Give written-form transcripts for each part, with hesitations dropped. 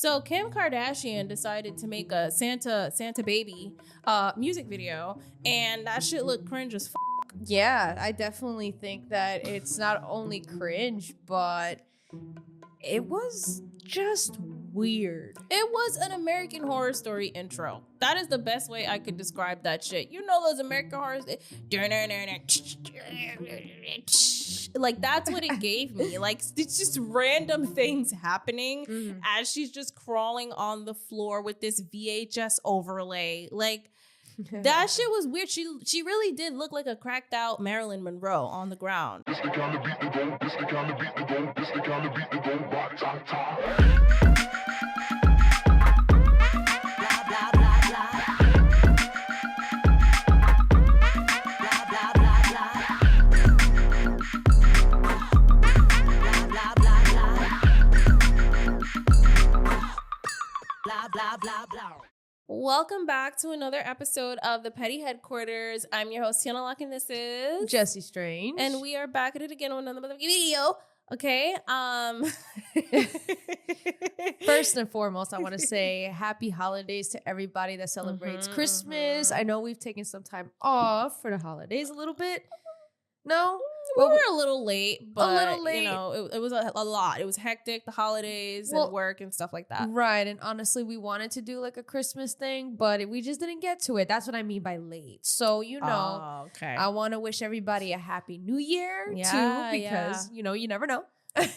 So Kim Kardashian decided to make a Santa baby music video, and that shit looked cringe as Yeah, I definitely think that it's not only cringe, but it was just weird. It was an American Horror Story intro. That is the best way I could describe that shit. You know those American Horror like that's what it gave me. Like it's just random things happening as she's just crawling on the floor with this VHS overlay. Like that shit was weird. She really did look like a cracked out Marilyn Monroe on the ground. Welcome back to another episode of the Petty Headquarters. I'm your host, Tiana Locke, and this is Jessie Strange. And we are back at it again with another video. Okay. First and foremost, I want to say happy holidays to everybody that celebrates Christmas. I know we've taken some time off for the holidays a little bit. No? We were a little late, but a little late. You know, it was a lot. It was hectic, the holidays and work and stuff like that. Right. And honestly, we wanted to do like a Christmas thing, but we just didn't get to it. That's what I mean by late. So, okay. I want to wish everybody a happy new year too, because, you never know.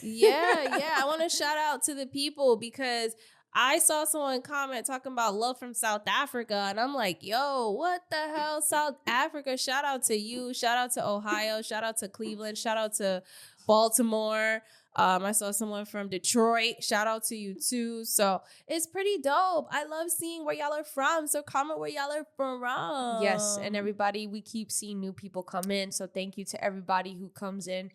Yeah. I want to shout out to the people because I saw someone comment talking about love from South Africa, and I'm like, yo, what the hell, South Africa? Shout out to you. Shout out to Ohio. Shout out to Cleveland. Shout out to Baltimore. I saw someone from Detroit. Shout out to you too. So it's pretty dope. I love seeing where y'all are from. So comment where y'all are from. Yes, and everybody, we keep seeing new people come in. So thank you to everybody who comes in,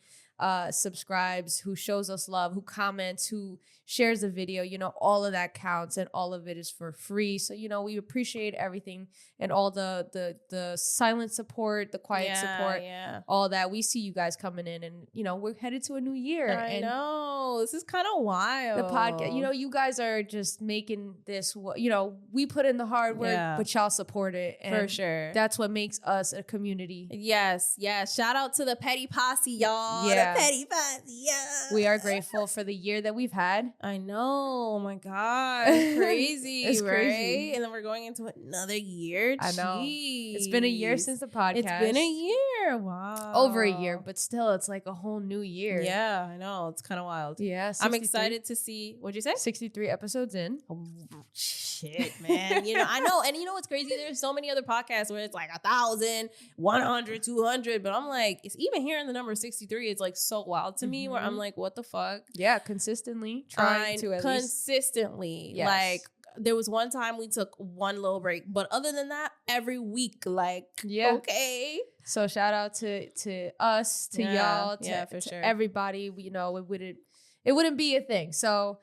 subscribes, who shows us love, who comments, who shares the video. All of that counts, and all of it is for free. So we appreciate everything and all the silent support, the quiet support, all that. We see you guys coming in, and we're headed to a new year. I know this is kind of wild. The podcast, you guys are just making this. We put in the hard work, but y'all support it, and for sure. That's what makes us a community. Yes. Shout out to the Petty Posse, y'all. Yeah. The Petty Posse, yeah. We are grateful for the year that we've had. I know. Oh my God. Crazy. It's right? crazy. And then we're going into another year. I know. Jeez. It's been a year since the podcast. It's been a year. Wow. Over a year, but still, it's like a whole new year. Yeah, I know. It's kind of wild. Yeah. 63. I'm excited to see. What'd you say? 63 episodes in. Oh, shit, man. I know. And what's crazy? There's so many other podcasts where it's like 1,000, 100, 200. But I'm like, it's even hearing the number 63, it's like so wild to me where I'm like, what the fuck? Yeah, consistently trying to at least. Consistently. Yes. Like, there was one time we took one little break, but other than that, every week, like, okay. So shout out to us, to y'all, for sure. Everybody. It wouldn't be a thing. So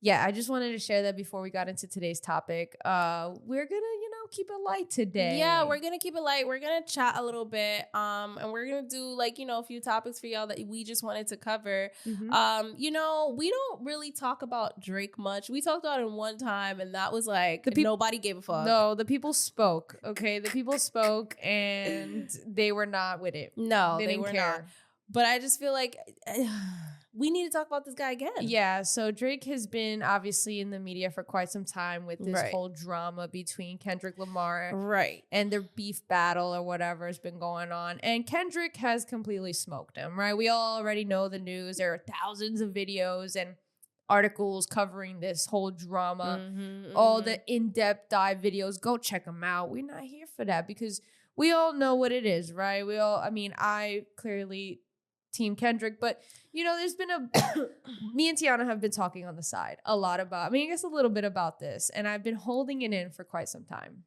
yeah, I just wanted to share that before we got into today's topic. We're gonna, keep it light today. Yeah, we're gonna keep it light. We're gonna chat a little bit, and we're gonna do a few topics for y'all that we just wanted to cover. We don't really talk about Drake much. We talked about it one time, and that was like nobody gave a fuck. No, the people spoke. Okay, the people spoke, and they were not with it. No, they were not. But I just feel like we need to talk about this guy again. Yeah, so Drake has been obviously in the media for quite some time with this whole drama between Kendrick Lamar and their beef battle or whatever has been going on. And Kendrick has completely smoked him, right? We all already know the news. There are thousands of videos and articles covering this whole drama. All the in-depth dive videos. Go check them out. We're not here for that because we all know what it is, right? I clearly Team Kendrick, but there's been me and Tiana have been talking on the side a lot about, I guess a little bit about this, and I've been holding it in for quite some time.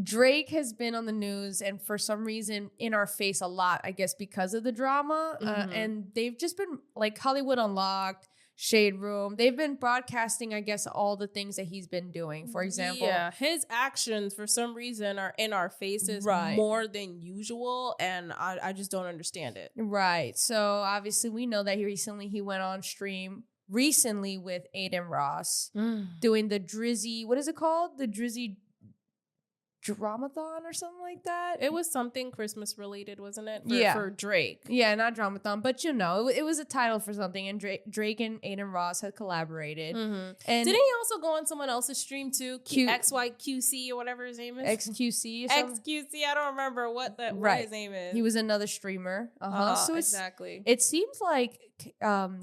Drake has been on the news and for some reason in our face a lot, I guess because of the drama, and they've just been like Hollywood Unlocked, Shade Room. They've been broadcasting, I guess, all the things that he's been doing. For example, his actions for some reason are in our faces more than usual, and I just don't understand it. Right. So obviously we know that he went on stream recently with Aiden Ross doing the Drizzy, what is it called? The Drizzy Dramathon or something like that. It was something Christmas related, wasn't it? For Drake. Yeah, not Dramathon, but it was a title for something. And Drake and Aiden Ross had collaborated. And didn't he also go on someone else's stream too? XYQC or whatever his name is. XQC. XQC. I don't remember what his name is. He was another streamer. So exactly. It seems like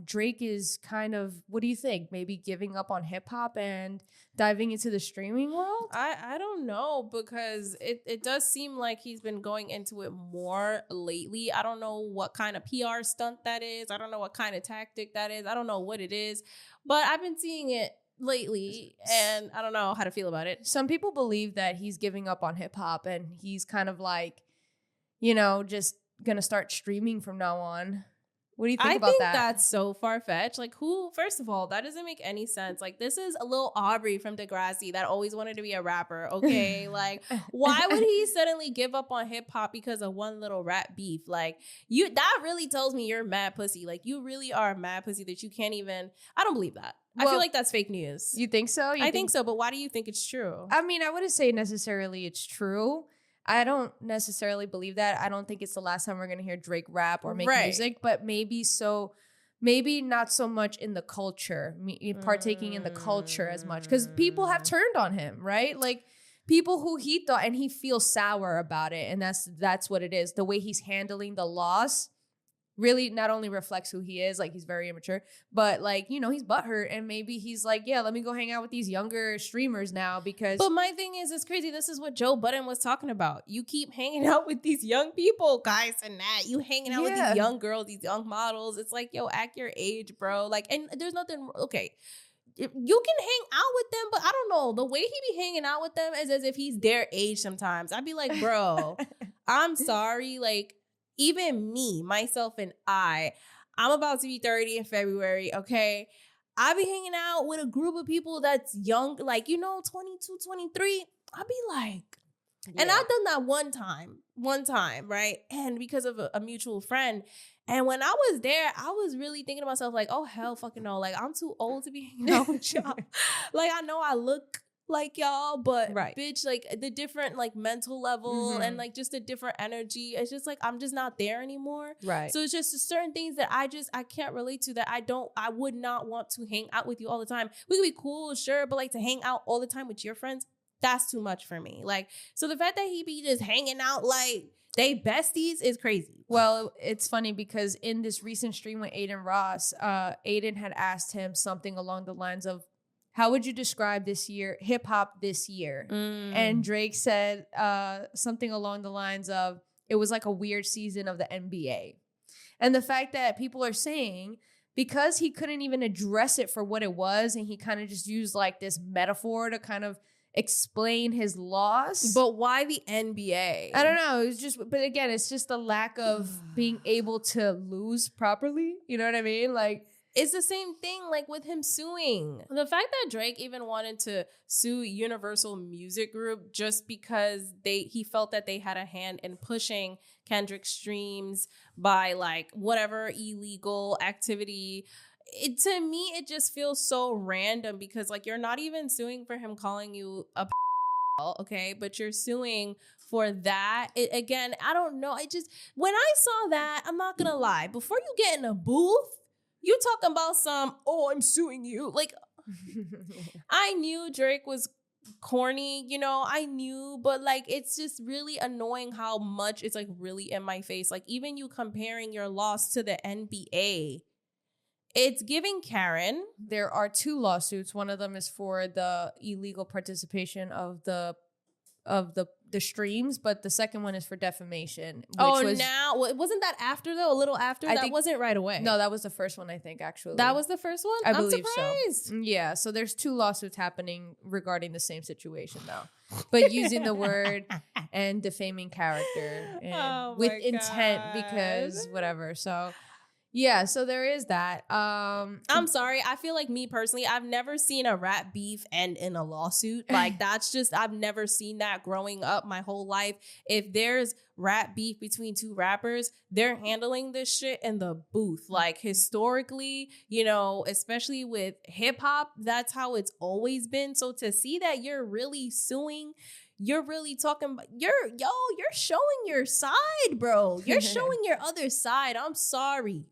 Drake is kind of. What do you think? Maybe giving up on hip hop and diving into the streaming world? I don't know, because it does seem like he's been going into it more lately. I don't know what kind of PR stunt that is. I don't know what kind of tactic that is. I don't know what it is, but I've been seeing it lately and I don't know how to feel about it. Some people believe that he's giving up on hip hop and he's kind of like, just gonna start streaming from now on. What do you think about that? I think that's so far-fetched. Like, first of all, that doesn't make any sense. Like, this is a little Aubrey from Degrassi that always wanted to be a rapper, okay? Like, why would he suddenly give up on hip-hop because of one little rap beef? Like, that really tells me you're mad pussy. Like, you really are mad pussy that you can't even... I don't believe that. I feel like that's fake news. You think so? I think so, but why do you think it's true? I mean, I wouldn't say necessarily it's true. I don't necessarily believe that. I don't think it's the last time we're going to hear Drake rap or make music, but maybe not so much in the culture, partaking in the culture as much, because people have turned on him, right? Like people who he thought, and he feels sour about it. And that's what it is. The way he's handling the loss really not only reflects who he is, like he's very immature, but like, he's butthurt, and maybe he's like, yeah, let me go hang out with these younger streamers now because... But my thing is, it's crazy. This is what Joe Budden was talking about. You keep hanging out with these young people, guys, and that. You hanging out with these young girls, these young models. It's like, yo, act your age, bro. Like, and there's nothing... Okay, you can hang out with them, but I don't know. The way he be hanging out with them is as if he's their age sometimes. I'd be like, bro, I'm sorry, like... Even me, myself, and I'm about to be 30 in February, okay? I be hanging out with a group of people that's young, like, 22, 23. I be like, and I've done that one time, right? And because of a mutual friend. And when I was there, I was really thinking to myself, like, oh, hell fucking no. Like, I'm too old to be hanging out with y'all. Like, I know I look like y'all, but bitch, like the different like mental level and like just a different energy. It's just like I'm just not there anymore. Right. So it's just certain things that I can't relate to, that I would not want to hang out with you all the time. We could be cool, sure, but like to hang out all the time with your friends, that's too much for me. Like, so the fact that he be just hanging out like they besties is crazy. Well, it's funny because in this recent stream with Aiden Ross, Aiden had asked him something along the lines of, how would you describe this year, hip hop this year? And Drake said something along the lines of, it was like a weird season of the NBA. And the fact that people are saying, because he couldn't even address it for what it was, and he kind of just used like this metaphor to kind of explain his loss. But why the NBA? I don't know. It's just, but again, it's just the lack of being able to lose properly. You know what I mean? Like, it's the same thing like with him suing. The fact that Drake even wanted to sue Universal Music Group just because he felt that they had a hand in pushing Kendrick's streams by like whatever illegal activity. To me, it just feels so random because like you're not even suing for him calling you a okay, but you're suing for that. Again, I don't know. When I saw that, I'm not gonna lie, before you get in a booth, you talking about I'm suing you. Like, I knew Drake was corny, I knew, but like, it's just really annoying how much it's like really in my face. Like, even you comparing your loss to the NBA, it's giving Karen. There are 2 lawsuits. One of them is for the illegal participation of the streams, but the second one is for defamation. Wasn't that after though? A little after? That wasn't right away. No, that was the first one, I think, actually. That was the first one? I'm believe surprised. So. Yeah, so there's 2 lawsuits happening regarding the same situation though. But using the word and defaming character and with intent because whatever. So Yeah, so there is that. I'm sorry. I feel like me personally, I've never seen a rap beef end in a lawsuit. Like that's just, I've never seen that growing up my whole life. If there's rap beef between two rappers, they're handling this shit in the booth. Like historically, you know, especially with hip hop, that's how it's always been. So to see that you're really suing, you're really talking, you're showing your side, bro. You're showing your other side. I'm sorry.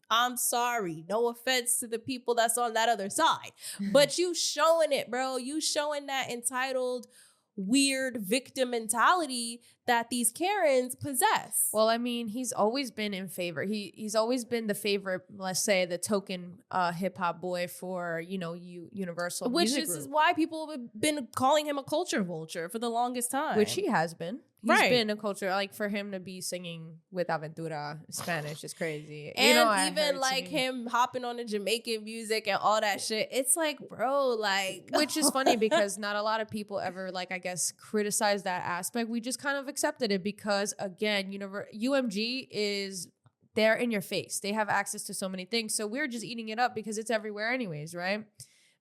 No offense to the people that's on that other side, but you showing it, bro. You showing that entitled, weird victim mentality that these Karens possess. Well, I mean, he's always been in favor. He's always been the favorite, let's say, the token hip hop boy for, you know, Universal Which Music is why people have been calling him a culture vulture for the longest time. Which he has been. He's been a culture, like for him to be singing with Aventura Spanish is crazy. And you know, even like him hopping on the Jamaican music and all that shit. It's like, bro, like. Which is funny because not a lot of people ever, like, I guess, criticize that aspect. We just kind of accepted it because, again, UMG is there in your face. They have access to so many things. So we're just eating it up because it's everywhere anyways, right?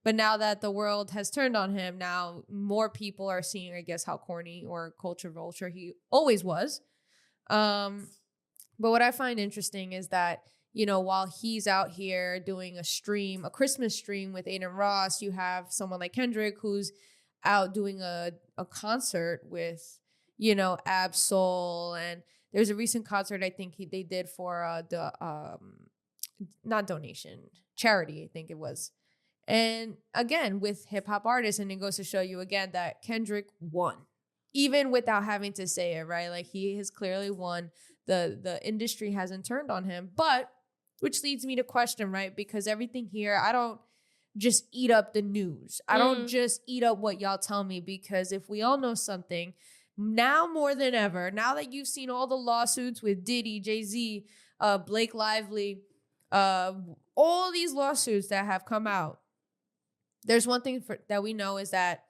But now that the world has turned on him, now more people are seeing, I guess, how corny or culture vulture he always was. But what I find interesting is that, you know, while he's out here doing a Christmas stream with Aiden Ross, you have someone like Kendrick who's out doing a concert with, you know, Ab-Soul. And there's a recent concert I think they did for not donation, charity, I think it was. And again, with hip hop artists, and it goes to show you again that Kendrick won, even without having to say it, right? Like he has clearly won. The industry hasn't turned on him, but which leads me to question, right? Because everything here, I don't just eat up the news. I don't just eat up what y'all tell me, because if we all know something now more than ever, now that you've seen all the lawsuits with Diddy, Jay-Z, Blake Lively, all these lawsuits that have come out, there's one thing that we know is that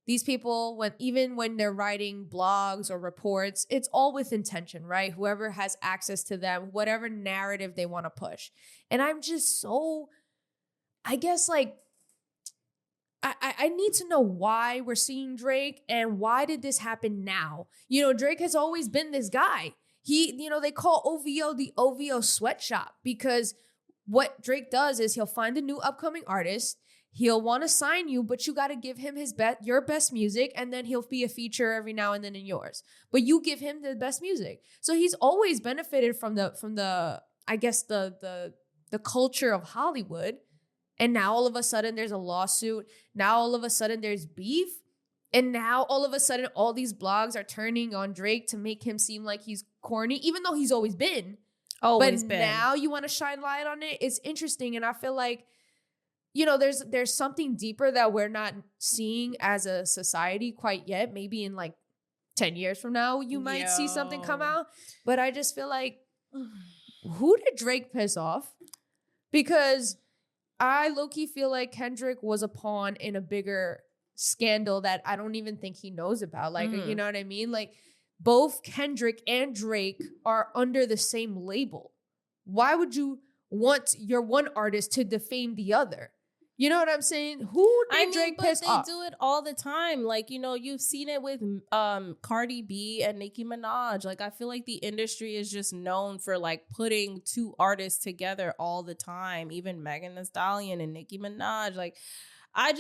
these people, even when they're writing blogs or reports, it's all with intention, right? Whoever has access to them, whatever narrative they want to push. And I'm just so, I guess, like, I need to know why we're seeing Drake and why did this happen now? You know, Drake has always been this guy. They call OVO the OVO sweatshop because what Drake does is he'll find a new upcoming artist. He'll want to sign you, but you got to give him your best music, and then he'll be a feature every now and then in yours. But you give him the best music. So he's always benefited from the I guess the culture of Hollywood. And now all of a sudden there's a lawsuit. Now all of a sudden there's beef. And now all of a sudden all these blogs are turning on Drake to make him seem like he's corny, even though he's always been. But now you want to shine light on it. It's interesting, and I feel like, you know, there's something deeper that we're not seeing as a society quite yet. Maybe in like 10 years from now, you might see something come out. But I just feel like, who did Drake piss off? Because I low-key feel like Kendrick was a pawn in a bigger scandal that I don't even think he knows about. Like, you know what I mean? Like, both Kendrick and Drake are under the same label. Why would you want your one artist to defame the other? You know what I'm saying? Who did Drake piss off? They do it all the time. Like, you know, you've seen it with Cardi B and Nicki Minaj. Like, I feel like the industry is just known for like putting two artists together all the time. Even Megan Thee Stallion and Nicki Minaj. Like, I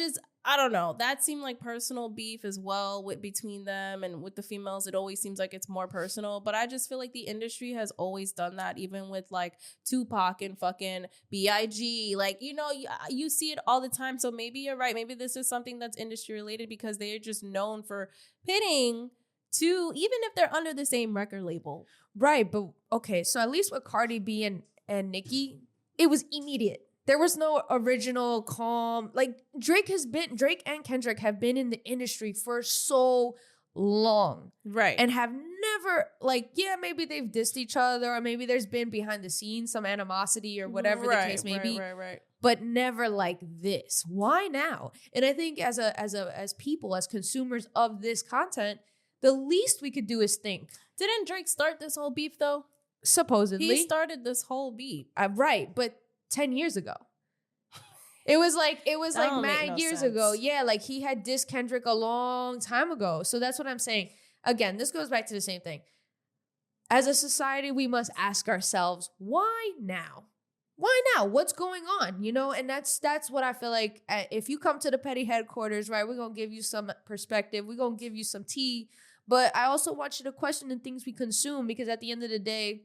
don't know. That seemed like personal beef as well between them, and with the females, it always seems like it's more personal. But I just feel like the industry has always done that, even with like Tupac and fucking B.I.G. Like, you know, you see it all the time. So maybe you're right. Maybe this is something that's industry related because they're just known for pitting two, even if they're under the same record label. Right. But okay. So at least with Cardi B and Nicki, it was immediate. There was no original calm. Like Drake and Kendrick have been in the industry for so long. Right. And have never, like, yeah, maybe they've dissed each other, or maybe there's been behind the scenes some animosity or whatever the case may be. Right. But never like this. Why now? And I think as people, as consumers of this content, the least we could do is think. Didn't Drake start this whole beef though? Supposedly. He started this whole beat. Right, but 10 years ago. It was like mad years ago. Yeah, like he had dissed Kendrick a long time ago. So that's what I'm saying. Again, this goes back to the same thing. As a society, we must ask ourselves, why now? Why now? What's going on? You know, and that's what I feel like. If you come to the petty headquarters, right, we're going to give you some perspective. We're going to give you some tea. But I also want you to question the things we consume, because at the end of the day,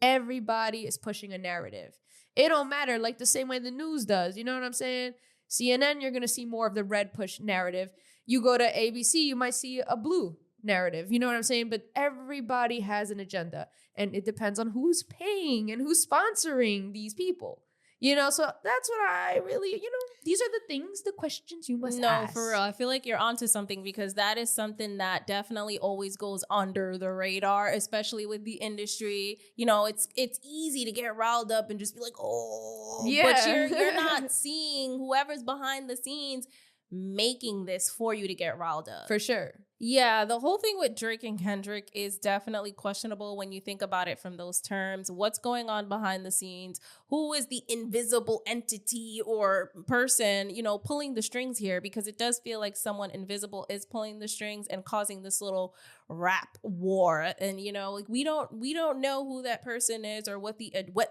everybody is pushing a narrative. It don't matter, like the same way the news does. You know what I'm saying? CNN, you're going to see more of the red push narrative. You go to ABC, you might see a blue narrative. You know what I'm saying? But everybody has an agenda, and it depends on who's paying and who's sponsoring these people. You know, so that's what I really, you know, these are the things, the questions you must ask. No, for real. I feel like you're onto something, because that is something that definitely always goes under the radar, especially with the industry. You know, it's easy to get riled up and just be like, oh, yeah. But you're not seeing whoever's behind the scenes making this for you to get riled up. For sure. Yeah, the whole thing with Drake and Kendrick is definitely questionable when you think about it from those terms. What's going on behind the scenes? Who is the invisible entity or person, you know, pulling the strings here? Because it does feel like someone invisible is pulling the strings and causing this little rap war. And, you know, like we don't know who that person is, or what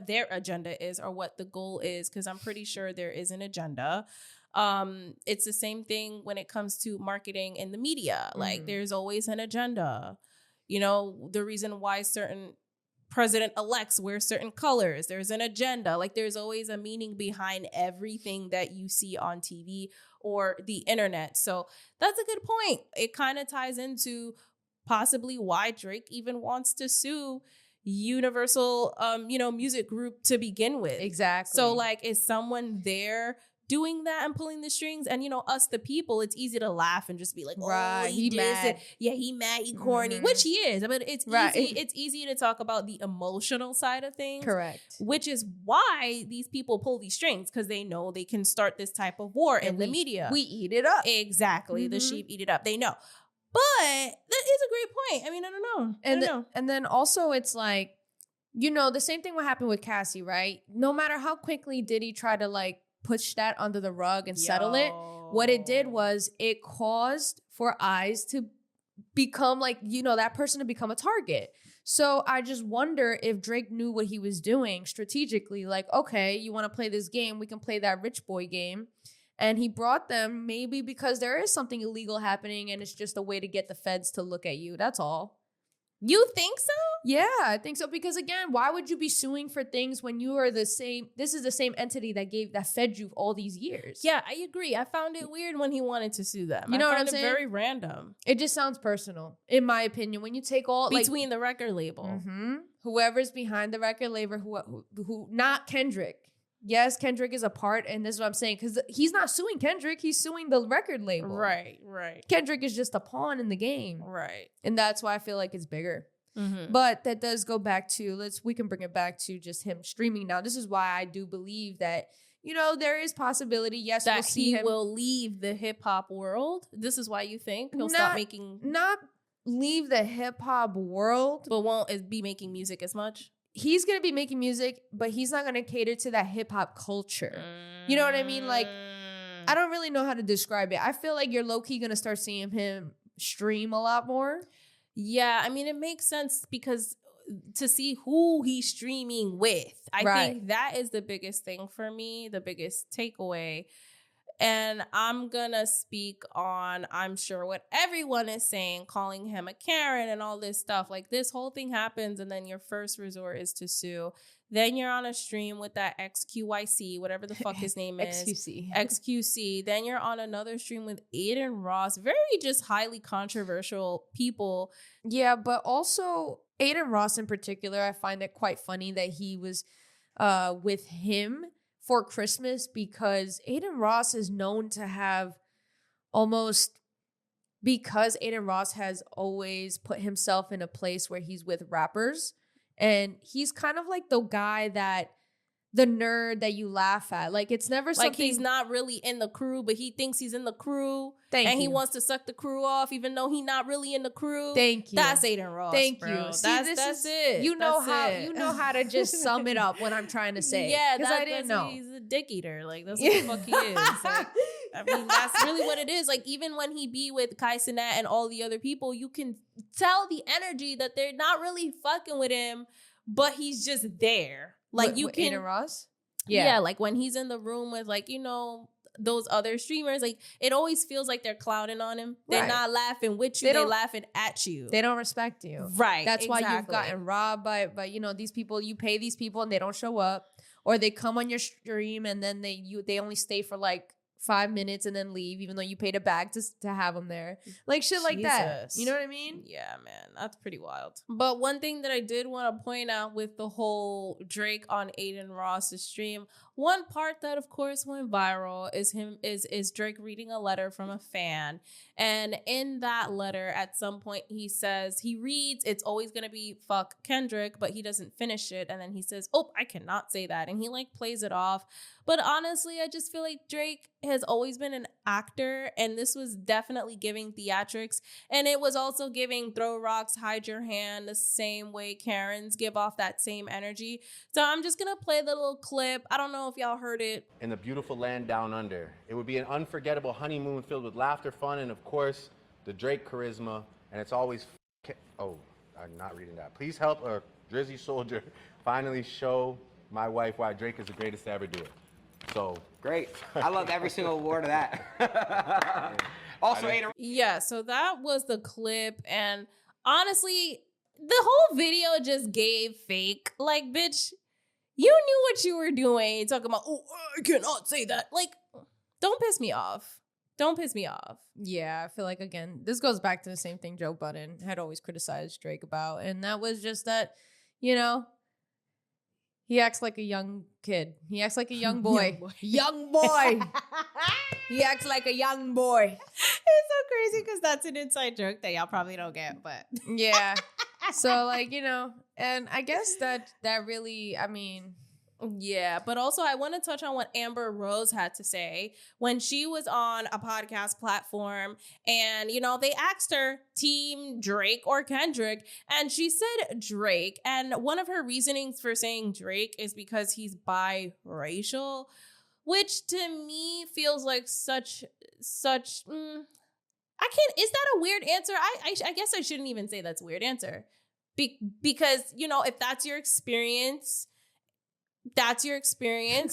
their agenda is, or what the goal is, because I'm pretty sure there is an agenda. It's the same thing when it comes to marketing in the media. Like there's always an agenda. You know, the reason why certain president-elects wear certain colors, there's an agenda. Like there's always a meaning behind everything that you see on TV or the internet. So that's a good point. It kind of ties into possibly why Drake even wants to sue Universal, Music Group to begin with. Exactly. So like, is someone there doing that and pulling the strings? And, you know, us, the people, it's easy to laugh and just be like, right, he mad. Yeah, he mad, he corny, which he is. But it's easy. It's easy to talk about the emotional side of things. Correct. Which is why these people pull these strings, because they know they can start this type of war in the media. We eat it up. Exactly. The sheep eat it up. They know. But that is a great point. I mean, I don't know. And then also it's like, you know, the same thing would happen with Cassie, right? No matter how quickly Diddy tried to like push that under the rug and settle it, what it did was it caused for eyes to become like, you know, that person to become a target. So I just wonder if Drake knew what he was doing strategically. Like, okay, you want to play this game, we can play that rich boy game. And he brought them maybe because there is something illegal happening and it's just a way to get the feds to look at you. That's all. You think so? Yeah, I think so. Because again, why would you be suing for things when you are the same? This is the same entity that fed you all these years. Yeah, I agree. I found it weird when he wanted to sue them. You know what I'm saying? Very random. It just sounds personal, in my opinion. When you take all between the record label, whoever's behind the record label, who not Kendrick. Yes, Kendrick is a part, and this is what I'm saying, because he's not suing Kendrick, he's suing the record label. Right. Kendrick is just a pawn in the game. Right. And that's why I feel like it's bigger. But that does go back to, we can bring it back to just him streaming now. This is why I do believe that, you know, there is possibility, yes, that we'll see him will leave the hip-hop world. This is why you think he'll stop making... Not leave the hip-hop world. But won't be making music as much? He's going to be making music, but he's not going to cater to that hip-hop culture. You know what I mean? Like, I don't really know how to describe it. I feel like you're low-key going to start seeing him stream a lot more. Yeah, I mean, it makes sense because to see who he's streaming with. I think that is the biggest thing for me, the biggest takeaway. And I'm gonna speak on, I'm sure, what everyone is saying, calling him a Karen and all this stuff. Like, this whole thing happens, and then your first resort is to sue. Then you're on a stream with that XQYC, whatever the fuck his name is. XQC. Then you're on another stream with Aiden Ross. Very just highly controversial people. Yeah, but also Aiden Ross in particular, I find it quite funny that he was with him for Christmas, because Aiden Ross is known to have because Aiden Ross has always put himself in a place where he's with rappers, and he's kind of like the guy that the nerd that you laugh at. Like, it's never something. Like, he's not really in the crew, but he thinks he's in the crew. He wants to suck the crew off, even though he's not really in the crew. Thank you. That's Aiden Ross. Thank bro. you. See, that's it. You know how to just sum it up what I'm trying to say. Yeah, because I didn't know. He's a dick eater. Like, that's what the fuck he is. Like, I mean, that's really what it is. Like, even when he be with Kai Cenat and all the other people, you can tell the energy that they're not really fucking with him, but he's just there. Like, you can. Aiden Ross? Yeah, like when he's in the room with, like, you know, those other streamers, like, it always feels like they're clowning on him. They're not laughing with you. They're laughing at you. They don't respect you. Right. That's why you've gotten robbed by, you know, these people. You pay these people and they don't show up, or they come on your stream and then they only stay for like 5 minutes and then leave, even though you paid a bag to have them there. Like, shit like that. You know what I mean? Yeah, man. That's pretty wild. But one thing that I did want to point out with the whole Drake on Aiden Ross's stream, one part that, of course, went viral is Drake reading a letter from a fan. And in that letter, at some point, he reads, it's always going to be fuck Kendrick, but he doesn't finish it. And then he says, oh, I cannot say that. And he, like, plays it off. But honestly, I just feel like Drake has always been an actor, and this was definitely giving theatrics. And it was also giving throw rocks, hide your hand, the same way Karens give off that same energy. So I'm just going to play the little clip. I don't know if y'all heard it. In the beautiful land down under, it would be an unforgettable honeymoon filled with laughter, fun, and of course, the Drake charisma. And it's always, oh, I'm not reading that. Please help a Drizzy soldier finally show my wife why Drake is the greatest to ever do it. So great. I love every single word of that. Also, yeah, so that was the clip. And honestly, the whole video just gave fake. Like, bitch, you knew what you were doing. You're talking about, oh, I cannot say that. Like, don't piss me off. Don't piss me off. Yeah, I feel like, again, this goes back to the same thing Joe Budden had always criticized Drake about. And that was just that, you know, he acts like a young kid. He acts like a young boy. Young boy. He acts like a young boy. It's so crazy because that's an inside joke that y'all probably don't get, but yeah. So, like, you know, and I guess that really, I mean, yeah, but also I want to touch on what Amber Rose had to say when she was on a podcast platform, and, you know, they asked her, team Drake or Kendrick, and she said Drake. And one of her reasonings for saying Drake is because he's biracial, which to me feels like such I can't, is that a weird answer? I guess I shouldn't even say that's a weird answer. Because, you know, if that's your experience,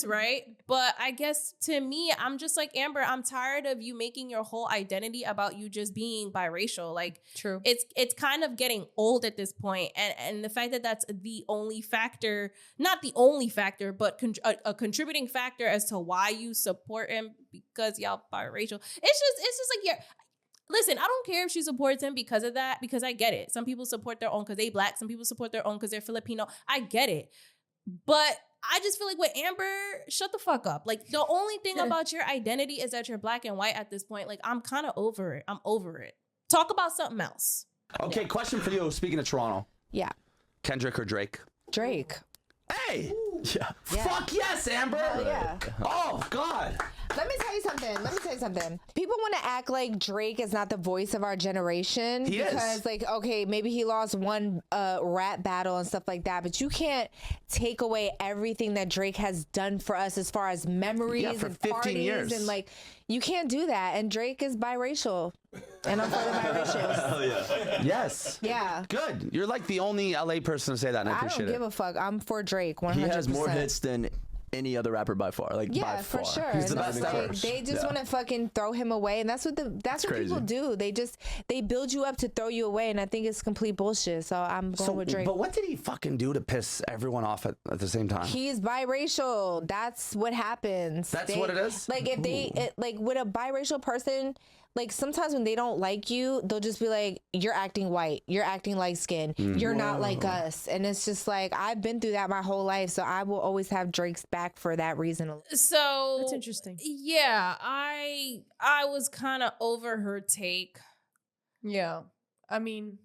right? But I guess to me, I'm just like, Amber, I'm tired of you making your whole identity about you just being biracial. Like, true. It's kind of getting old at this point. And the fact that that's the only factor, not the only factor, but a contributing factor as to why you support him because y'all biracial. It's just like, yeah. Listen, I don't care if she supports him because of that, because I get it. Some people support their own because they Black. Some people support their own because they're Filipino. I get it. But I just feel like with Amber, shut the fuck up. Like, the only thing about your identity is that you're Black and white at this point. Like, I'm kind of over it. I'm over it. Talk about something else. Okay, question for you. Speaking of Toronto. Yeah. Kendrick or Drake? Drake. Hey! Yeah. Fuck yes, Amber! Yeah. Oh, God. Let me tell you something. People want to act like Drake is not the voice of our generation. He because, is. like, okay, maybe he lost one rap battle and stuff like that, but you can't take away everything that Drake has done for us as far as memories for and 15 parties years. and, like, you can't do that. And Drake is biracial. And I'm for the biracials. Hell yeah. Yes. Yeah. Good. You're like the only LA person to say that, and I appreciate it. I don't give a fuck. I'm for Drake 100%. He has more hits than any other rapper by far. Like, yeah, by for far. sure. He's the best ever. They just want to fucking throw him away, and that's what people do. They build you up to throw you away, and I think it's complete bullshit. So I'm going with Drake. But what did he fucking do to piss everyone off at the same time? He's biracial. That's what happens. That's what it is? Like, if like with a biracial person, like, sometimes when they don't like you, they'll just be like, you're acting white, you're acting light skinned, you're not like us. And it's just like, I've been through that my whole life, so I will always have Drake's back for that reason. So that's interesting. Yeah, I was kind of over her take. Yeah. I mean,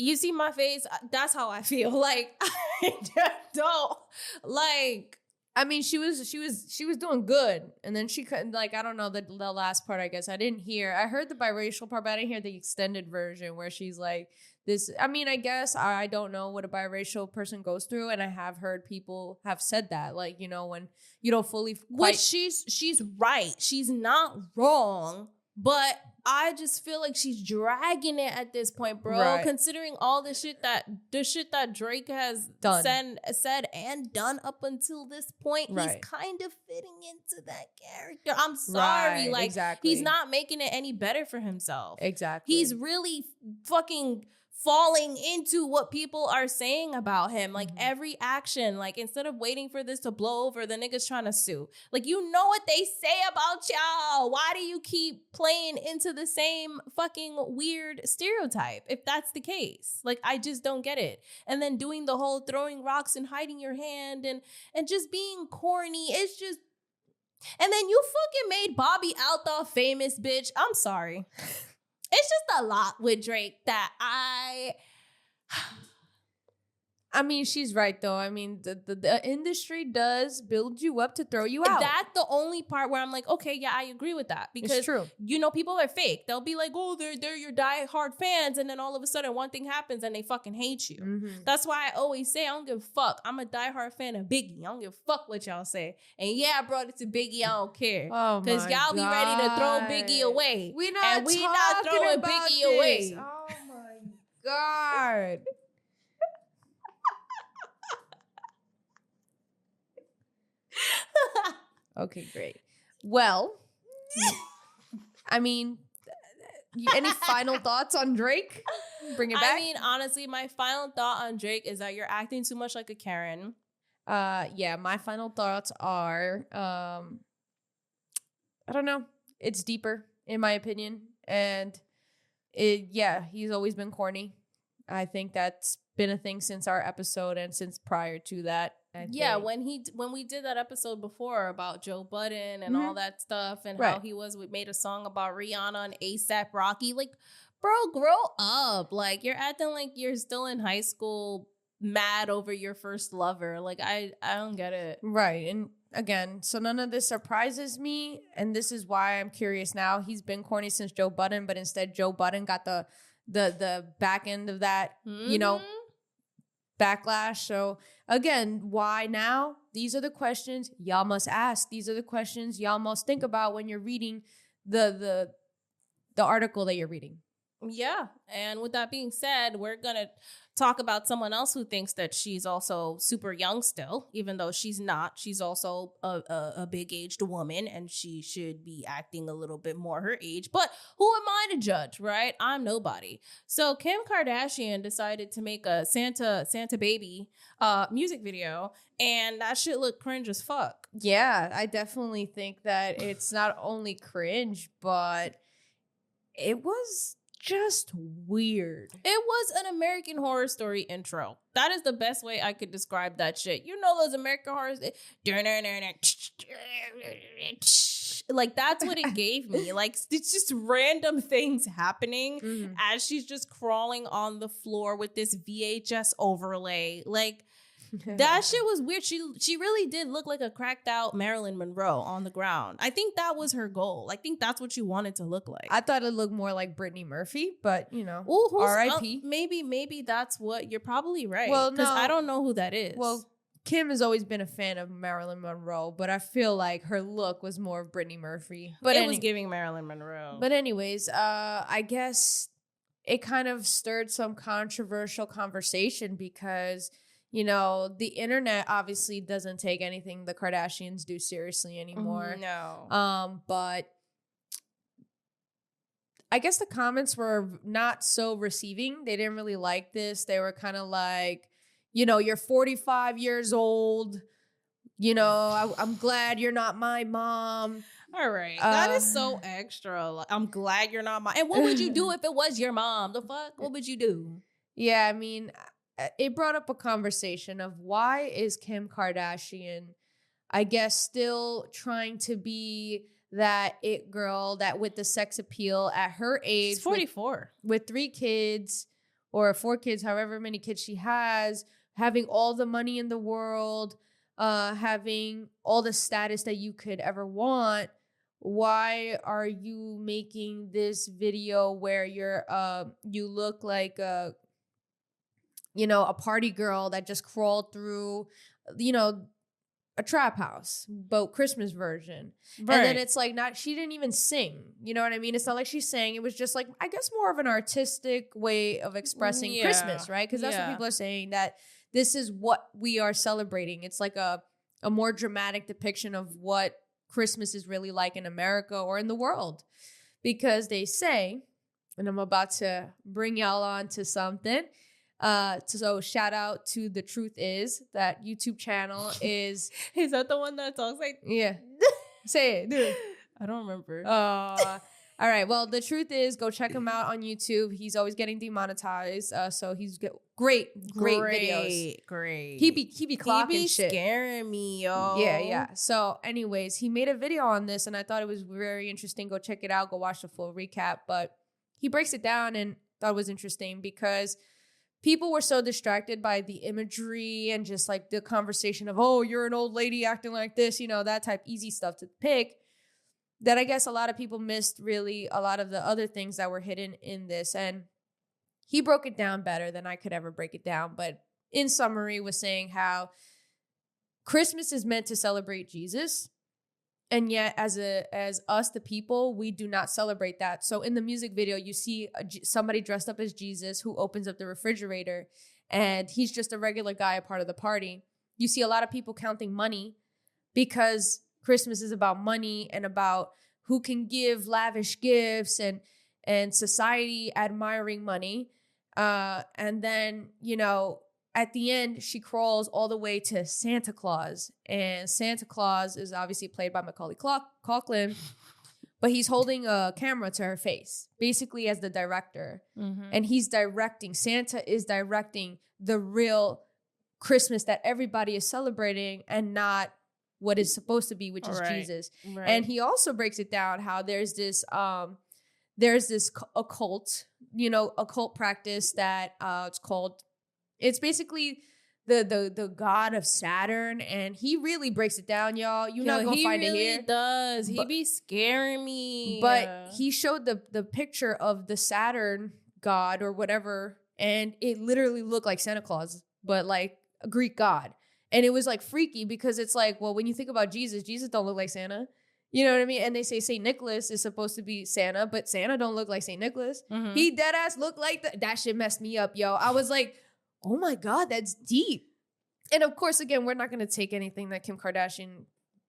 You see my face? That's how I feel. Like, I just don't like. I mean, she was doing good, and then she couldn't. Like, I don't know the last part. I guess I didn't hear. I heard the biracial part, but I didn't hear the extended version where she's like this. I mean, I guess I don't know what a biracial person goes through, and I have heard people have said that, like, you know, when you don't fully. Which she's right. She's not wrong. But I just feel like she's dragging it at this point, bro. Right. Considering all the shit that Drake has said and done up until this point, he's kind of fitting into that character. I'm sorry, like he's not making it any better for himself. Exactly. He's really fucking falling into what people are saying about him. Like every action, like instead of waiting for this to blow over, the nigga's trying to sue. Like, you know what they say about y'all. Why do you keep playing into the same fucking weird stereotype if that's the case? Like, I just don't get it. And then doing the whole throwing rocks and hiding your hand and just being corny. It's just, and then you fucking made Bobby Althor famous, bitch. I'm sorry. It's just a lot with Drake that I mean, she's right, though. I mean, the industry does build you up to throw you out. That's the only part where I'm like, okay, yeah, I agree with that. Because, it's true. You know, people are fake. They'll be like, oh, they're your diehard fans. And then all of a sudden one thing happens and they fucking hate you. Mm-hmm. That's why I always say I don't give a fuck. I'm a diehard fan of Biggie. I don't give a fuck what y'all say. And yeah, I brought it to Biggie. I don't care. Oh, because y'all be ready to throw Biggie away. We not throwing Biggie away. Oh, my God. Okay, great. Well, I mean, any final thoughts on Drake? Bring it back. I mean, honestly, my final thought on Drake is that you're acting too much like a Karen. Yeah, my final thoughts are, I don't know. It's deeper, in my opinion. And he's always been corny. I think that's been a thing since our episode and since prior to that. Yeah, when we did that episode before about Joe Budden and all that stuff and how we made a song about Rihanna and A$AP Rocky. Like, bro, grow up. Like, you're acting like you're still in high school mad over your first lover. Like, I don't get it. Right. And again, so none of this surprises me. And this is why I'm curious now. He's been corny since Joe Budden, but instead Joe Budden got the back end of that, you know, backlash. So again, why now? These are the questions y'all must ask. These are the questions y'all must think about when you're reading the article that you're reading. Yeah. And with that being said, we're going to talk about someone else who thinks that she's also super young still, even though she's not. She's also a big-aged woman, and she should be acting a little bit more her age. But who am I to judge, right? I'm nobody. So Kim Kardashian decided to make a Santa Baby music video, and that shit looked cringe as fuck. Yeah, I definitely think that it's not only cringe, but it was just weird. It was an American Horror Story intro. That is the best way I could describe that shit. You know those American Horror, like that's what it gave me. Like, it's just random things happening as she's just crawling on the floor with this VHS overlay. Like, that shit was weird. She really did look like a cracked out Marilyn Monroe on the ground. I think that was her goal. I think that's what she wanted to look like. I thought it looked more like Brittany Murphy, but you know, R.I.P. Maybe that's what you're probably right. Well, because I don't know who that is. Well, Kim has always been a fan of Marilyn Monroe, but I feel like her look was more of Brittany Murphy. But it was giving Marilyn Monroe. But anyways, I guess it kind of stirred some controversial conversation because, you know, the internet obviously doesn't take anything the Kardashians do seriously anymore. No. But I guess the comments were not so receiving. They didn't really like this. They were kind of like, you know, you're 45 years old. You know, I'm glad you're not my mom. All right. That is so extra. I'm glad you're not my. And what would you do if it was your mom? The fuck? What would you do? Yeah, I mean, it brought up a conversation of why is Kim Kardashian, I guess, still trying to be that it girl that with the sex appeal at her age. She's 44. With 3 kids, or 4 kids, however many kids she has, having all the money in the world, having all the status that you could ever want, why are you making this video where you look like a party girl that just crawled through, a trap house, but Christmas version. Right. And then it's like, she didn't even sing. You know what I mean? It's not like she sang. It was just like, I guess more of an artistic way of expressing Christmas, right? Because that's what people are saying, that this is what we are celebrating. It's like a more dramatic depiction of what Christmas is really like in America or in the world. Because they say, and I'm about to bring y'all on to something. So shout out to The Truth Is, that YouTube channel is... Is that the one that talks like... Yeah. Say it, dude. I don't remember. All right. Well, The Truth Is, go check him out on YouTube. He's always getting demonetized. So he's great videos. Great. He be clocking he be shit. Scaring me, yo. Yeah. So anyways, he made a video on this and I thought it was very interesting. Go check it out. Go watch the full recap. But he breaks it down and thought it was interesting because people were so distracted by the imagery and just like the conversation of, oh, you're an old lady acting like this, that type easy stuff to pick, that I guess a lot of people missed really a lot of the other things that were hidden in this. And he broke it down better than I could ever break it down. But in summary, was saying how Christmas is meant to celebrate Jesus. And yet as us, the people, we do not celebrate that. So in the music video, you see somebody dressed up as Jesus who opens up the refrigerator and he's just a regular guy, a part of the party. You see a lot of people counting money because Christmas is about money and about who can give lavish gifts and society admiring money. And then, at the end, she crawls all the way to Santa Claus. And Santa Claus is obviously played by Macaulay Culkin, but he's holding a camera to her face, basically as the director. Mm-hmm. And he's directing. Santa is directing the real Christmas that everybody is celebrating and not what is supposed to be, which is Jesus. Right. And he also breaks it down how there's this occult practice that it's basically the god of Saturn, and he really breaks it down, y'all. You're not gonna find it here. He does. He be scaring me. But he showed the picture of the Saturn god or whatever, and it literally looked like Santa Claus, but like a Greek god. And it was like freaky because it's like, well, when you think about Jesus don't look like Santa. You know what I mean? And they say St. Nicholas is supposed to be Santa, but Santa don't look like St. Nicholas. Mm-hmm. He dead ass looked like that shit messed me up, yo. I was like, oh my God, that's deep. And of course, again, we're not going to take anything that Kim Kardashian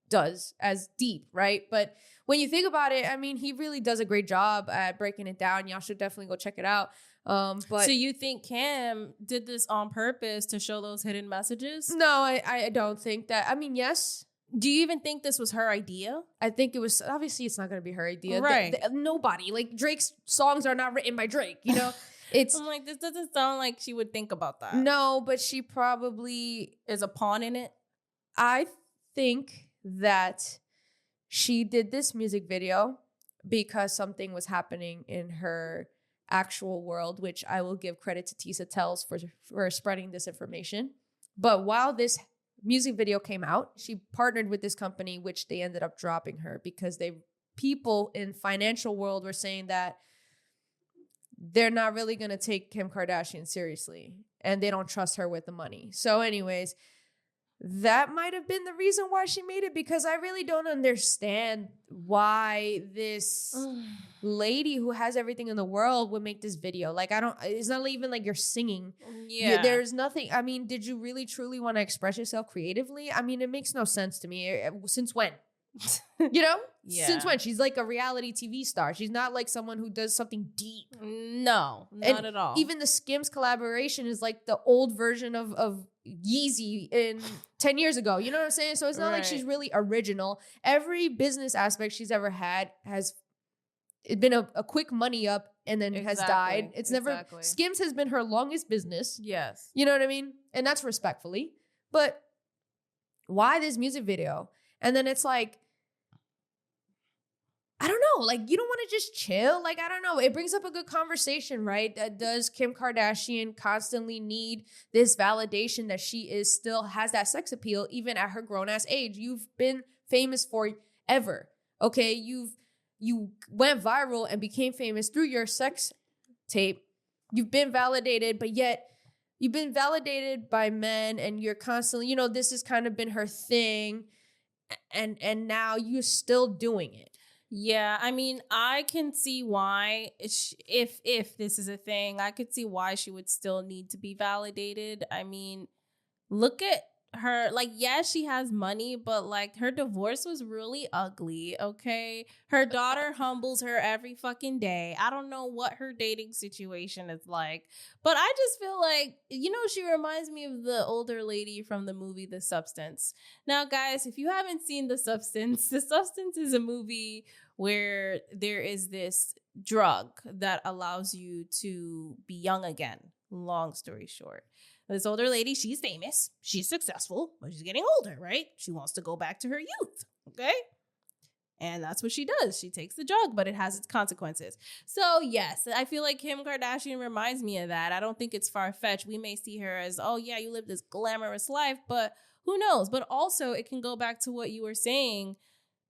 does as deep, right? But when you think about it, I mean, he really does a great job at breaking it down. Y'all should definitely go check it out. But so you think Kim did this on purpose to show those hidden messages? No, I don't think that. I mean, yes. Do you even think this was her idea? I think it was, obviously it's not going to be her idea. Right. Nobody, like Drake's songs are not written by Drake, I'm like, this doesn't sound like she would think about that. No, but she probably is a pawn in it. I think that she did this music video because something was happening in her actual world, which I will give credit to Tisa Tells for spreading this information. But while this music video came out, she partnered with this company, which they ended up dropping her because people in financial world were saying that they're not really going to take Kim Kardashian seriously and they don't trust her with the money. So anyways, that might have been the reason why she made it, because I really don't understand why this lady who has everything in the world would make this video. Like, it's not even like you're singing. Yeah. There's nothing. I mean, did you really truly want to express yourself creatively? I mean, it makes no sense to me. Since when? Yeah. Since when? She's like a reality TV star. She's not like someone who does something deep. No, not at all. Even the Skims collaboration is like the old version of Yeezy in 10 years ago. You know what I'm saying? So it's not like she's really original. Every business aspect she's ever had has been a quick money up and then has died. It's never, Skims has been her longest business. Yes. You know what I mean? And that's respectfully. But why this music video? And then it's like, I don't know, like, you don't want to just chill. Like, I don't know. It brings up a good conversation, right? Does Kim Kardashian constantly need this validation that she is still has that sex appeal, even at her grown ass age? You've been famous forever. Okay. You went viral and became famous through your sex tape. You've been validated, but yet you've been validated by men, and you're constantly, you know, this has kind of been her thing. And now you're still doing it. Yeah, I mean, I can see why, if this is a thing, I could see why she would still need to be validated. I mean, look at her. Like, yeah, she has money, but like her divorce was really ugly, okay? Her daughter humbles her every fucking day. I don't know what her dating situation is like, but I just feel like, you know, she reminds me of the older lady from the movie The Substance. Now, guys, if you haven't seen The Substance is a movie where there is this drug that allows you to be young again. Long story short. This older lady, she's famous, she's successful, but she's getting older, right? She wants to go back to her youth, okay? And that's what she does. She takes the drug, but it has its consequences. So yes, I feel like Kim Kardashian reminds me of that. I don't think it's far-fetched. We may see her as, oh yeah, you live this glamorous life, but who knows? But also it can go back to what you were saying.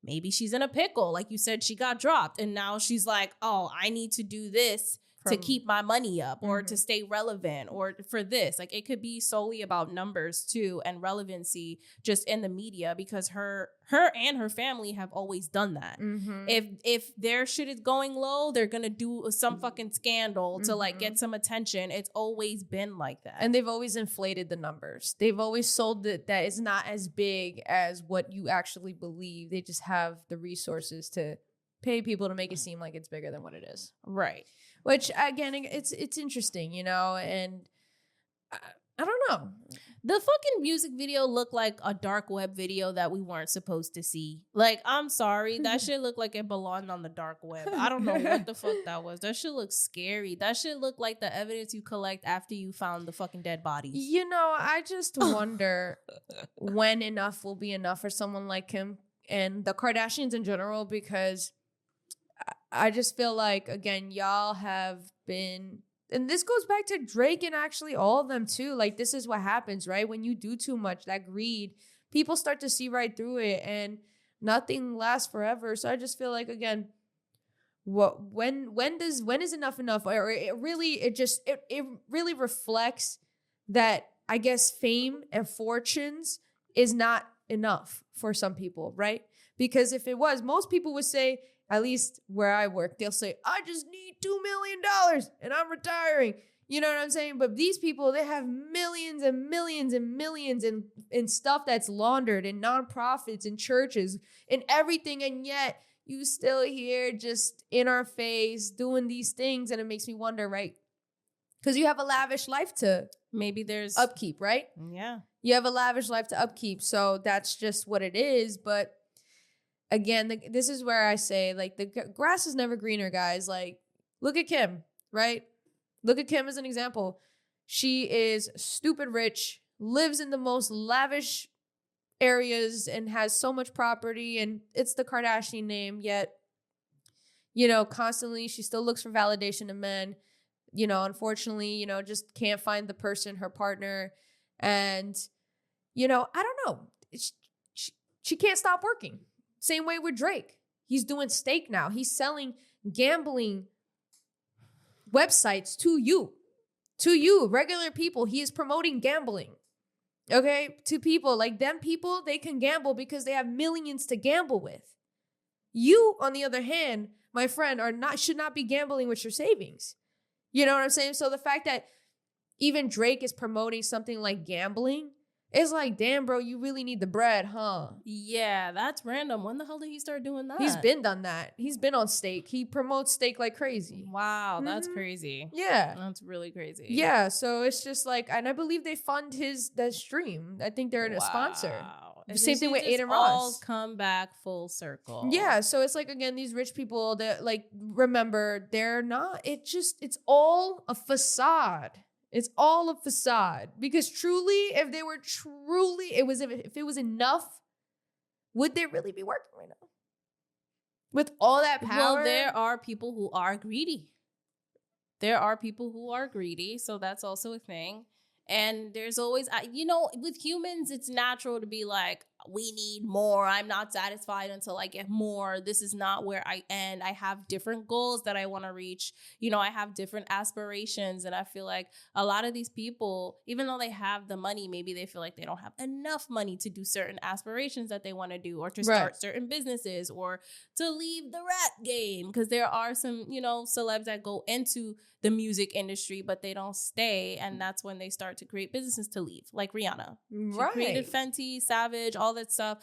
Maybe she's in a pickle. Like you said, she got dropped and now she's like, oh, I need to do this to keep my money up or to stay relevant or for this. Like, it could be solely about numbers too and relevancy just in the media, because her and her family have always done that. If their shit is going low, they're gonna do some fucking scandal to like get some attention. It's always been like that. And they've always inflated the numbers. They've always sold it that it's not as big as what you actually believe. They just have the resources to pay people to make it seem like it's bigger than what it is. Right. Which, again, it's interesting, you know, and I don't know. The fucking music video looked like a dark web video that we weren't supposed to see. Like, I'm sorry. That shit looked like it belonged on the dark web. I don't know what the fuck that was. That shit looked scary. That shit looked like the evidence you collect after you found the fucking dead bodies. You know, I just wonder when enough will be enough for someone like Kim and the Kardashians in general, because I just feel like, again, y'all have been, and this goes back to Drake and actually all of them too. Like, this is what happens, right? When you do too much, that greed, people start to see right through it, and nothing lasts forever. So I just feel like, again, when is enough enough? Or it really reflects that, I guess, fame and fortunes is not enough for some people, right? Because if it was, most people would say, at least where I work, they'll say, I just need $2 million and I'm retiring. You know what I'm saying? But these people, they have millions and millions and millions in stuff that's laundered in nonprofits and churches and everything. And yet you still here just in our face doing these things. And it makes me wonder, right? Because you have a lavish life to maybe there's upkeep, right? Yeah. You have a lavish life to upkeep. So that's just what it is. But again, this is where I say, like, the grass is never greener, guys. Like, look at Kim, right? Look at Kim as an example. She is stupid rich, lives in the most lavish areas, and has so much property, and it's the Kardashian name, yet, you know, constantly she still looks for validation in men. You know, unfortunately, you know, just can't find the person, her partner. And, you know, I don't know. She can't stop working. Same way with Drake. He's doing steak now. He's selling gambling websites to you, regular people. He is promoting gambling, okay, to people. Like, them people, they can gamble because they have millions to gamble with. You, on the other hand, my friend, should not be gambling with your savings. You know what I'm saying? So the fact that even Drake is promoting something like gambling, it's like, damn, bro, you really need the bread, huh? Yeah, that's random. When the hell did he start doing that? He's been done that. He's been on steak. He promotes steak like crazy. Wow, that's crazy. Yeah. That's really crazy. Yeah, so it's just like, and I believe they fund that stream. I think they're a sponsor. Same thing with Aiden Ross. All come back full circle. Yeah, so it's like, again, these rich people that, like, remember, they're not, it's all a facade. It's all a facade, because truly, if it was enough, would they really be working right now? With all that power. Well, there are people who are greedy. So that's also a thing. And there's always, with humans, it's natural to be like, we need more. I'm not satisfied until I get more. This is not where I end. I have different goals that I want to reach. I have different aspirations. And I feel like a lot of these people, even though they have the money, maybe they feel like they don't have enough money to do certain aspirations that they want to do, or to start certain businesses, or to leave the rap game. Because there are some, celebs that go into the music industry, but they don't stay. And that's when they start to create businesses to leave, like Rihanna. She created Fenty, Savage, all that stuff,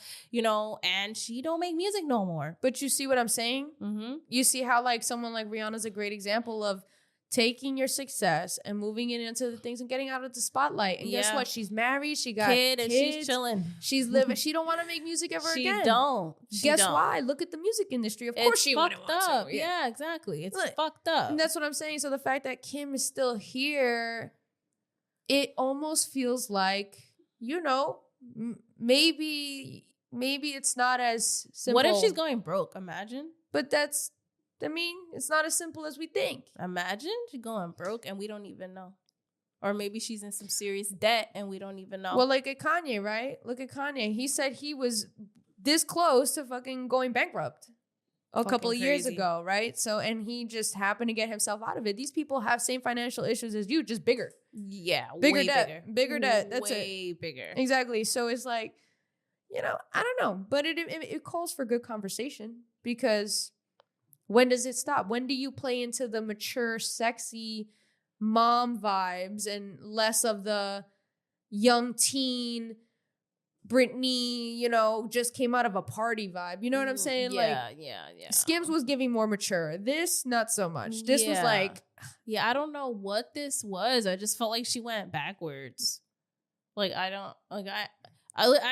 and she don't make music no more. But you see what I'm saying? Mm-hmm. You see how like someone like Rihanna's a great example of taking your success and moving it into the things and getting out of the spotlight. And guess what? She's married. She got kids. And she's chilling. She's living. She don't want to make music ever again. Guess why? Look at the music industry. Of course she wouldn't want to. Yeah, exactly. It's fucked up. And that's what I'm saying. So the fact that Kim is still here, it almost feels like, maybe it's not as simple. What if she's going broke? Imagine. But it's not as simple as we think. Imagine she's going broke and we don't even know. Or maybe she's in some serious debt and we don't even know. Well, like at Kanye, right? Look at Kanye. He said he was this close to fucking going bankrupt a couple of years ago, right? So, and he just happened to get himself out of it. These people have same financial issues as you, just bigger. Yeah, bigger debt. Bigger debt. That's way bigger. Exactly. So it's like, I don't know. But it calls for good conversation, because when does it stop? When do you play into the mature, sexy mom vibes and less of the young teen Britney, just came out of a party vibe? You know what I'm saying? Yeah. Skims was giving more mature. This, not so much. This was like... Yeah, I don't know what this was. I just felt like she went backwards. Like, I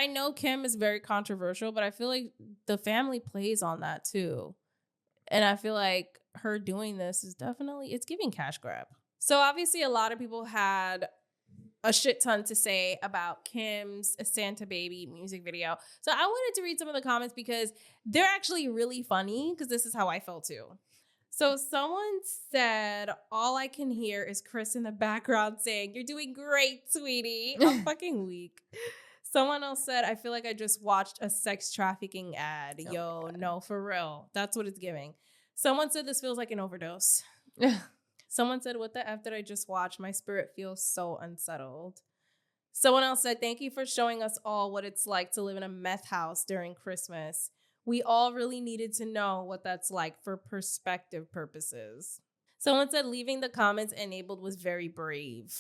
know Kim is very controversial, but I feel like the family plays on that too. And I feel like her doing this is definitely, it's giving cash grab. So obviously a lot of people had a shit ton to say about Kim's Santa Baby music video. So I wanted to read some of the comments because they're actually really funny, because this is how I felt too. So someone said, all I can hear is Chris in the background saying, "You're doing great, sweetie." I'm fucking weak. Someone else said, I feel like I just watched a sex trafficking ad. Yo, no, for real. That's what it's giving. Someone said this feels like an overdose. Someone said, what the F did I just watch? My spirit feels so unsettled. Someone else said, thank you for showing us all what it's like to live in a meth house during Christmas. We all really needed to know what that's like for perspective purposes. Someone said leaving the comments enabled was very brave.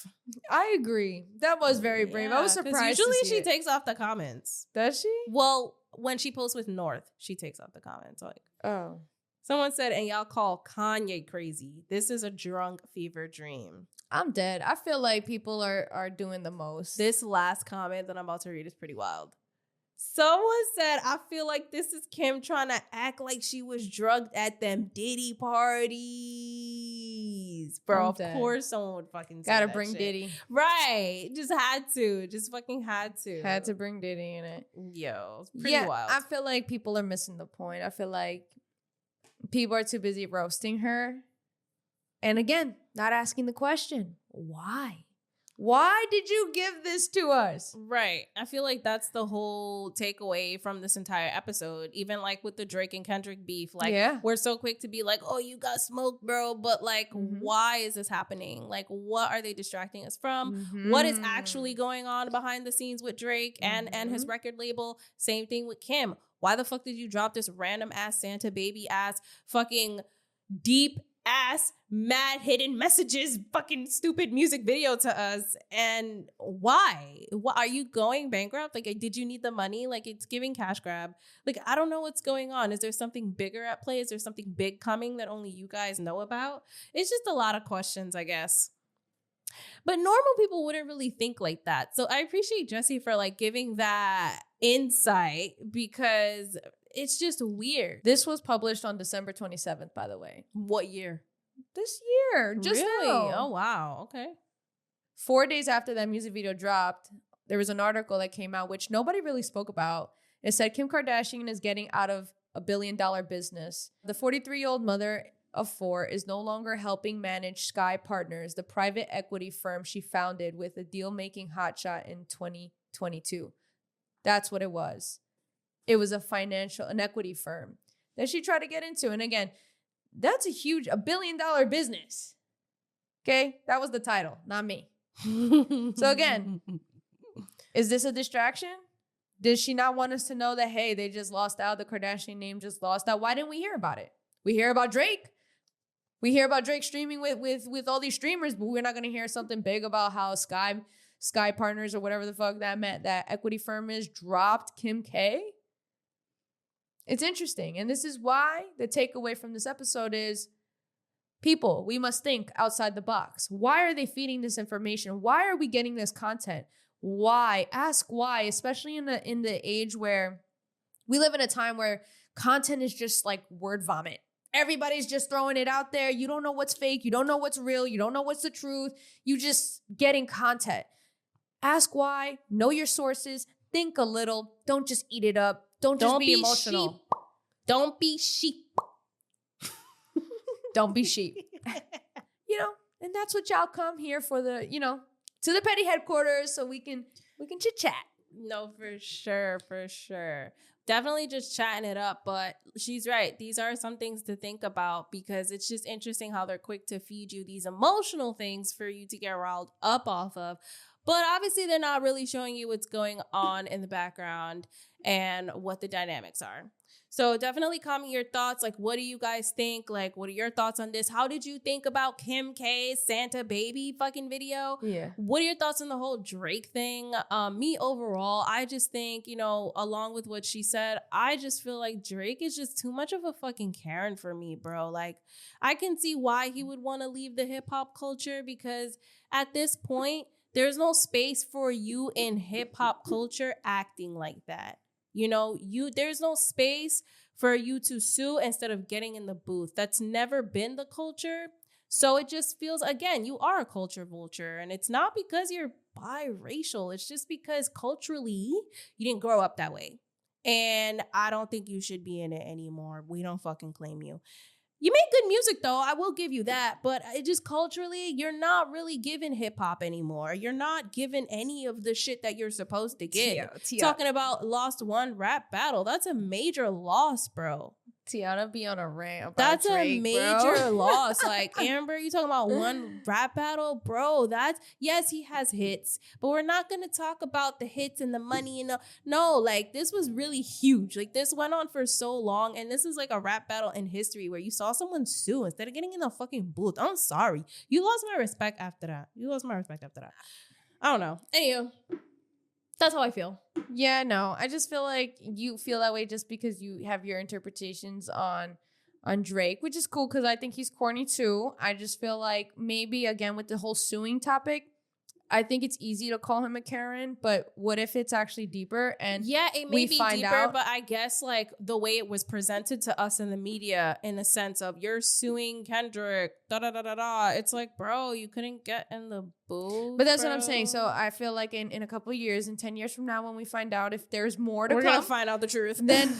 I agree. That was very brave. I was surprised. Usually she takes off the comments. Does she? Well, when she posts with North, she takes off the comments. Oh. Someone said, and y'all call Kanye crazy. This is a drunk fever dream. I'm dead. I feel like people are doing the most. This last comment that I'm about to read is pretty wild. Someone said, I feel like this is Kim trying to act like she was drugged at them Diddy parties. Bro, of course someone would fucking say Gotta that bring shit. Diddy. Right. Just had to. Just fucking had to. Had to bring Diddy in it. Yo, it's pretty wild. I feel like people are missing the point. I feel like people are too busy roasting her. And again, not asking the question, why? Why did you give this to us? Right. I feel like that's the whole takeaway from this entire episode. Even like with the Drake and Kendrick beef. Like, we're so quick to be like, oh, you got smoked, bro. But like, why is this happening? Like, what are they distracting us from? What is actually going on behind the scenes with Drake and his record label? Same thing with Kim. Why the fuck did you drop this random ass Santa Baby ass fucking deep ass mad hidden messages fucking stupid music video to us? And why are you going bankrupt? Like, did you need the money? Like, it's giving cash grab. Like, I don't know what's going on. Is there something bigger at play? Is there something big coming that only you guys know about? It's just a lot of questions, I guess. But normal people wouldn't really think like that. So I appreciate Jessie for like giving that insight, because it's just weird. This was published on December 27th, by the way. What year? This year. Just really? now. Oh, wow. Okay. 4 days after that music video dropped, there was an article that came out, which nobody really spoke about. It said Kim Kardashian is getting out of $1 billion business. The 43-year-old mother of 4 is no longer helping manage Sky Partners, the private equity firm she founded with a deal-making hotshot in 2022. That's what it was. It was an equity firm that she tried to get into. And again, that's $1 billion business. Okay? That was the title, not me. So again, is this a distraction? Did she not want us to know that, hey, they just lost out, the Kardashian name just lost out? Why didn't we hear about it? We hear about Drake. We hear about Drake streaming with all these streamers, but we're not going to hear something big about how Sky Partners or whatever the fuck that meant, that equity firm is, dropped Kim K. It's interesting. And this is why the takeaway from this episode is, people, we must think outside the box. Why are they feeding this information? Why are we getting this content? Why? Ask why, especially in the age where we live in a time where content is just like word vomit. Everybody's just throwing it out there. You don't know what's fake. You don't know what's real. You don't know what's the truth. You just getting content. Ask why. Know your sources. Think a little. Don't just eat it up. Don't be emotional. Sheep. Don't be sheep. Don't be sheep. And that's what y'all come here for, to the petty headquarters so we can chit chat. No, for sure. Definitely just chatting it up, but she's right. These are some things to think about because it's just interesting how they're quick to feed you these emotional things for you to get riled up off of. But obviously they're not really showing you what's going on in the background and what the dynamics are. So definitely comment your thoughts. Like, what do you guys think? Like, what are your thoughts on this? How did you think about Kim K's Santa Baby fucking video? Yeah. What are your thoughts on the whole Drake thing? Me overall, I just think, along with what she said, I just feel like Drake is just too much of a fucking Karen for me, bro. Like, I can see why he would want to leave the hip hop culture because at this point, there's no space for you in hip hop culture acting like that. There's no space for you to sue instead of getting in the booth. That's never been the culture. So it just feels, again, you are a culture vulture. And it's not because you're biracial. It's just because culturally you didn't grow up that way. And I don't think you should be in it anymore. We don't fucking claim you. You make good music, though. I will give you that. But it just culturally, you're not really giving hip hop anymore. You're not giving any of the shit that you're supposed to give. Talking about lost one rap battle. That's a major loss, bro. Tiana be on a rant about That's Drake, a major loss. Like, Amber, you talking about one rap battle? Bro, yes, he has hits, but we're not going to talk about the hits and the money. No, like, this was really huge. Like, this went on for so long, and this is like a rap battle in history where you saw someone sue instead of getting in the fucking booth. I'm sorry. You lost my respect after that. I don't know. Anywho. That's how I feel. Yeah, no. I just feel like you feel that way just because you have your interpretations on Drake, which is cool because I think he's corny too. I just feel like maybe, again, with the whole suing topic, I think it's easy to call him a Karen, but what if it's actually deeper? And yeah, it may be deeper, but I guess like the way it was presented to us in the media, in the sense of you're suing Kendrick, it's like, bro, you couldn't get in the booth. But that's what I'm saying. So I feel like in a couple of years, in 10 years from now, when we find out if there's more to we're come, gonna find out the truth. Then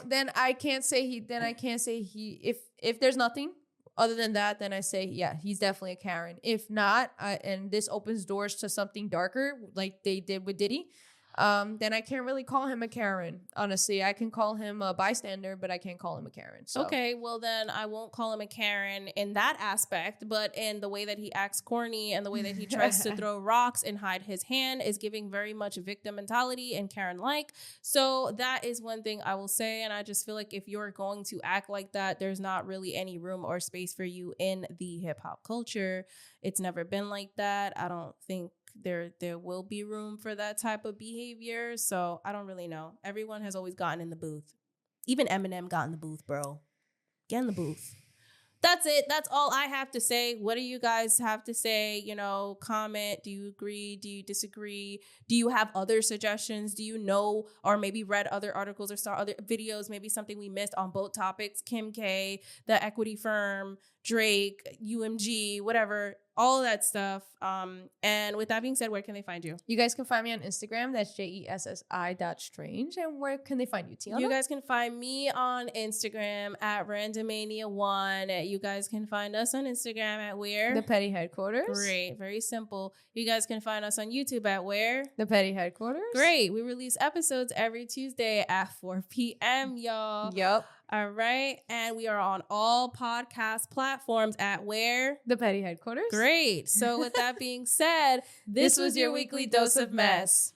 then I can't say he. If there's nothing other than that, then I say, yeah, he's definitely a Karen. If not, and this opens doors to something darker, like they did with Diddy, then I can't really call him a Karen. Honestly, I can call him a bystander, but I can't call him a Karen. So. Okay, well then I won't call him a Karen in that aspect, but in the way that he acts corny and the way that he tries to throw rocks and hide his hand is giving very much victim mentality and Karen-like. So that is one thing I will say, and I just feel like if you're going to act like that, there's not really any room or space for you in the hip-hop culture. It's never been like that. I don't think there will be room for that type of behavior. So I don't really know. Everyone has always gotten in the booth. Even Eminem got in the booth, bro. Get in the booth. That's it. That's all I have to say. What do you guys have to say? Comment. Do you agree? Do you disagree? Do you have other suggestions? Do you know or maybe read other articles or saw other videos? Maybe something we missed on both topics. Kim K, the equity firm, Drake, UMG, whatever, all of that stuff. And with that being said, where can they find you? You guys can find me on Instagram. That's JESSI.strange. And where can they find you, Tiana? You guys can find me on Instagram at randomania1. You guys can find us on Instagram at where? The Petty Headquarters. Great. Very simple. You guys can find us on YouTube at where? The Petty Headquarters. Great. We release episodes every Tuesday at 4 p.m., y'all. Yep. All right. And we are on all podcast platforms at where? The Petty Headquarters. Great. So with that being said, this was your weekly dose of mess.